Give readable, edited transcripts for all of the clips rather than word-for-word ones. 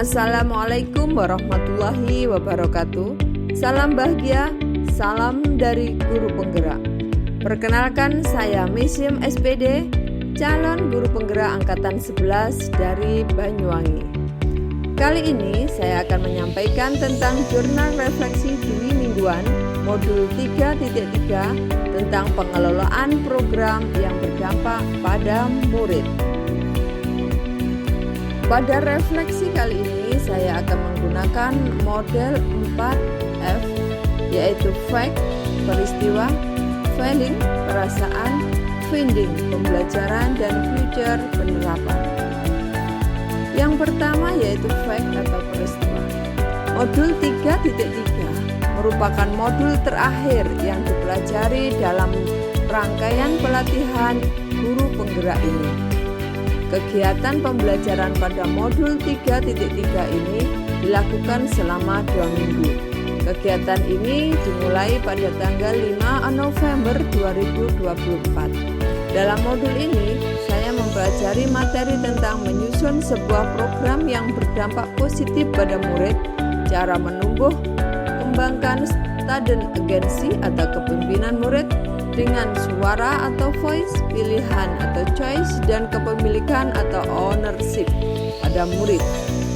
Assalamualaikum warahmatullahi wabarakatuh. Salam bahagia, salam dari Guru Penggerak. Perkenalkan, saya Misyem SPD, calon Guru Penggerak Angkatan 11 dari Banyuwangi. Kali ini saya akan menyampaikan tentang jurnal refleksi dwi mingguan modul 3.3 tentang pengelolaan program yang berdampak pada murid. Pada refleksi kali ini saya akan menggunakan model 4F, yaitu fact, peristiwa, feeling, perasaan, finding, pembelajaran, dan future, penerapan. Yang pertama yaitu fact atau peristiwa. Modul 3.3 merupakan modul terakhir yang dipelajari dalam rangkaian pelatihan guru penggerak ini. Kegiatan pembelajaran pada modul 3.3 ini dilakukan selama 2 minggu. Kegiatan ini dimulai pada tanggal 5 November 2024. Dalam modul ini, saya mempelajari materi tentang menyusun sebuah program yang berdampak positif pada murid, cara menumbuh, kembangkan student agency atau kepemimpinan murid, dengan suara atau voice, pilihan atau choice, dan kepemilikan atau ownership pada murid.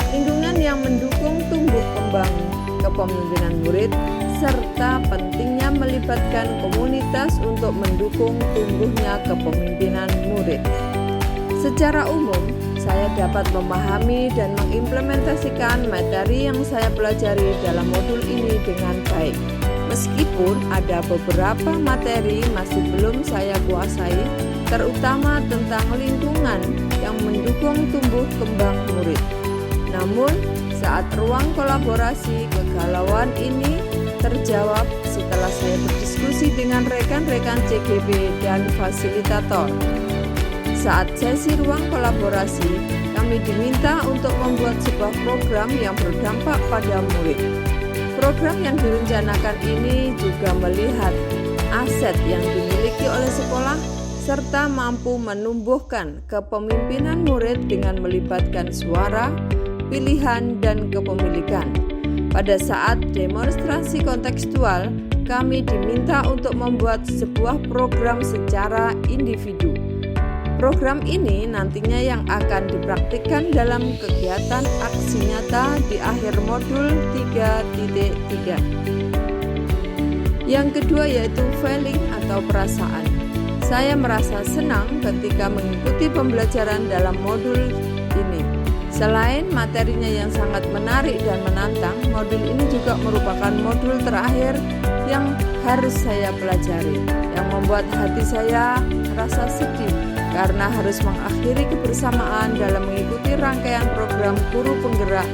Lingkungan yang mendukung tumbuh kembang kepemimpinan murid, serta pentingnya melibatkan komunitas untuk mendukung tumbuhnya kepemimpinan murid. Secara umum, saya dapat memahami dan mengimplementasikan materi yang saya pelajari dalam modul ini dengan baik. Meskipun ada beberapa materi masih belum saya kuasai, terutama tentang lingkungan yang mendukung tumbuh kembang murid. Namun, saat ruang kolaborasi, kegalauan ini terjawab setelah saya berdiskusi dengan rekan-rekan CGB dan fasilitator. Saat sesi ruang kolaborasi, kami diminta untuk membuat sebuah program yang berdampak pada murid. Program yang direncanakan ini juga melihat aset yang dimiliki oleh sekolah serta mampu menumbuhkan kepemimpinan murid dengan melibatkan suara, pilihan, dan kepemilikan. Pada saat demonstrasi kontekstual, kami diminta untuk membuat sebuah program secara individu. Program ini nantinya yang akan dipraktikkan dalam kegiatan aksi nyata di akhir modul 3.3. Yang kedua yaitu feeling atau perasaan. Saya merasa senang ketika mengikuti pembelajaran dalam modul ini. Selain materinya yang sangat menarik dan menantang, modul ini juga merupakan modul terakhir yang harus saya pelajari, yang membuat hati saya merasa sedih karena harus mengakhiri kebersamaan dalam mengikuti rangkaian program guru penggerak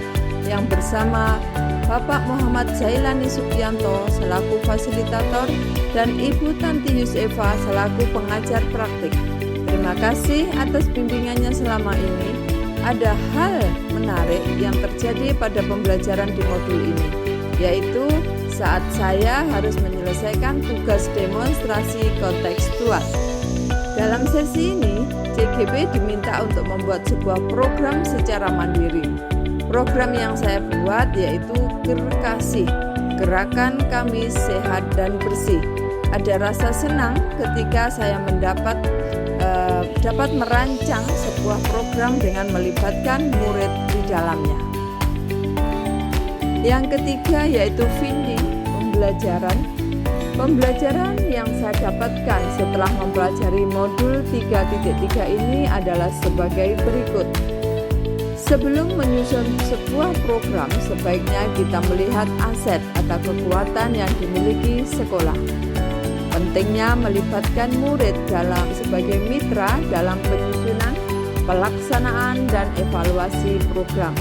yang bersama Bapak Muhammad Zailani Subianto selaku fasilitator dan Ibu Tanti Yusefa selaku pengajar praktik. Terima kasih atas bimbingannya selama ini. Ada hal menarik yang terjadi pada pembelajaran di modul ini, yaitu saat saya harus menyelesaikan tugas demonstrasi kontekstual. Dalam sesi ini, CGB diminta untuk membuat sebuah program secara mandiri. Program yang saya buat yaitu Gerkasih, Gerakan Kami Sehat dan Bersih. Ada rasa senang ketika saya dapat merancang sebuah program dengan melibatkan murid di dalamnya. Yang ketiga yaitu finding, pembelajaran. Pembelajaran yang saya dapatkan setelah mempelajari modul 3.3 ini adalah sebagai berikut. Sebelum menyusun sebuah program, sebaiknya kita melihat aset atau kekuatan yang dimiliki sekolah. Pentingnya melibatkan murid sebagai mitra dalam penyusunan, pelaksanaan, dan evaluasi program.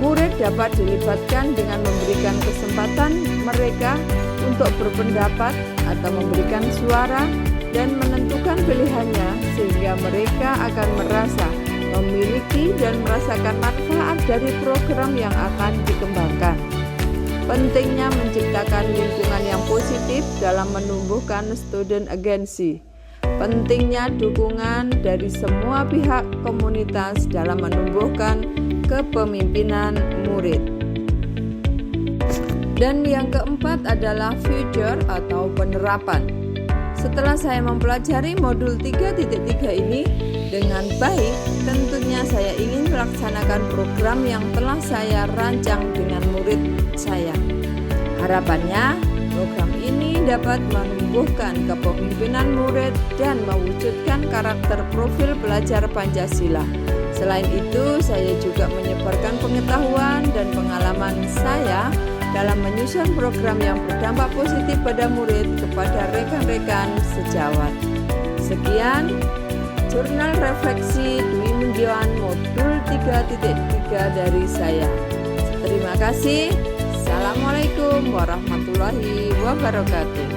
Murid dapat dilibatkan dengan memberikan kesempatan mereka untuk berpendapat atau memberikan suara dan menentukan pilihannya sehingga mereka akan merasa memiliki dan merasakan manfaat dari program yang akan dikembangkan. Pentingnya menciptakan lingkungan yang positif dalam menumbuhkan student agency. Pentingnya dukungan dari semua pihak komunitas dalam menumbuhkan kepemimpinan murid. Dan yang keempat adalah future atau penerapan. Setelah saya mempelajari modul 3.3 ini dengan baik, tentunya saya ingin melaksanakan program yang telah saya rancang dengan murid saya. Harapannya, program ini dapat menumbuhkan kepemimpinan murid dan mewujudkan karakter profil pelajar Pancasila. Selain itu, saya juga menyebarkan pengetahuan dan pengalaman saya dalam menyusun program yang berdampak positif pada murid kepada rekan-rekan sejawat. Sekian Jurnal Refleksi Dwi Munggiwan Modul 3.3 dari saya. Terima kasih. Assalamualaikum warahmatullahi wabarakatuh.